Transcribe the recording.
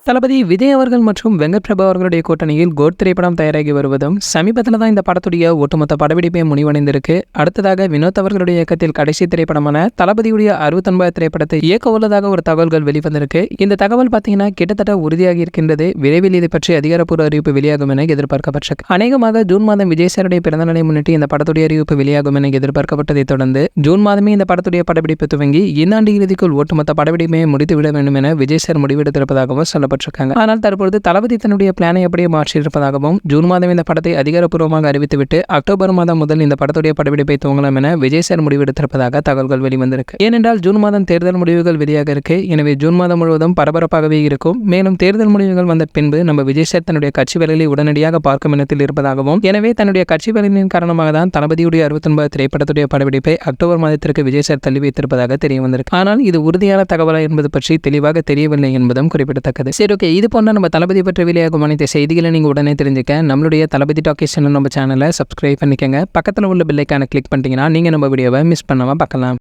தளபதி விஜய் அவர்கள் மற்றும் வெங்கட் பிரபு அவர்களுடைய கூட்டணியில் கோட் திரைப்படம் தயாராகி வருவதும் சமீபத்தில் தான் இந்த படத்துடைய ஒட்டுமொத்த படப்பிடிப்பை முடிவடைந்திருக்கு. அடுத்ததாக வினோத் அவர்களுடைய இயக்கத்தில் கடைசி திரைப்படமான தளபதியுடைய 69 திரைப்படத்தை இயக்க உள்ளதாக ஒரு தகவல்கள் வெளிவந்திருக்கு. இந்த தகவல் பார்த்தீங்கன்னா கிட்டத்தட்ட உறுதியாகி இருக்கின்றது. விரைவில் இதை பற்றி அதிகாரப்பூர்வ அறிவிப்பு வெளியாகும் என எதிர்பார்க்கப்பட்டது. அநேகமாக ஜூன் மாதம் விஜய் சாருடைய பிறந்தநாளை முன்னிட்டு இந்த படத்துடைய அறிவிப்பு வெளியாகும் என எதிர்பார்க்கப்பட்டதை தொடர்ந்து ஜூன் மாதமே இந்த படத்துடைய படப்பிடிப்பு துவங்கி இந்த ஆண்டு இறுதிக்குள் ஒட்டுமொத்த படப்பிடிப்பை முடித்துவிட வேண்டும் என விஜய் சார் முடிவெடுத்திருப்பதாகவும் சொல்லப்பட்டிருக்காங்க. ஆனால் தற்பொழுது தளபதி தன்னுடைய பிளானை அப்படியே மாற்றியிருப்பதாகவும் ஜூன் மாதம் இந்த படத்தை அதிகாரப்பூர்வமாக அறிவித்துவிட்டு அக்டோபர் மாதம் முதல் இந்த படத்துடைய படப்பிடிப்பை துவங்கலாம் என விஜய் சார் முடிவெடுத்திருப்பதாக தகவல்கள் வெளிவந்திருக்கு. ஏனென்றால் ஜூன் மாதம் தேர்தல் முடிவுகள் வெளியாக இருக்கு. எனவே ஜூன் மாதம் முழுவதும் பரபரப்பாகவே இருக்கும். மேலும் தேர்தல் முடிவுகள் வந்த பின்பு நம்ம விஜய் சார் தன்னுடைய கட்சி வேலையை உடனடியாக பார்க்கும் எண்ணத்தில் இருப்பதாகவும் எனவே தன்னுடைய கட்சி வேலையின் காரணமாக தான் தளபதியுடைய 69 திரைப்படத்துடைய படப்பிடிப்பை அக்டோபர் மாதத்திற்கு விஜய் சார் தள்ளி வைத்திருப்பதாக தெரிய வந்திருக்கு. ஆனால் இது உறுதியான தகவலா என்பது பற்றி தெளிவாக தெரியவில்லை என்பதும் குறிப்பிடத்தக்கது. சரி, ஓகே, இது போன்ற நம்ம தளபதி பற்றி வெளியாகும் அனைத்து செய்திகளை நீங்கள் உடனே தெரிஞ்சுக்க நம்மளுடைய தளபதி டாக்கீஸ் நம்ம சேனலை சப்ஸ்கிரைப் பண்ணிக்கங்க. பக்கத்தில் உள்ள பெல் ஐகானை கிளிக் பண்ணிட்டீங்கன்னா நீங்கள் நம்ம வீடியோவை மிஸ் பண்ணாமல் பார்க்கலாம்.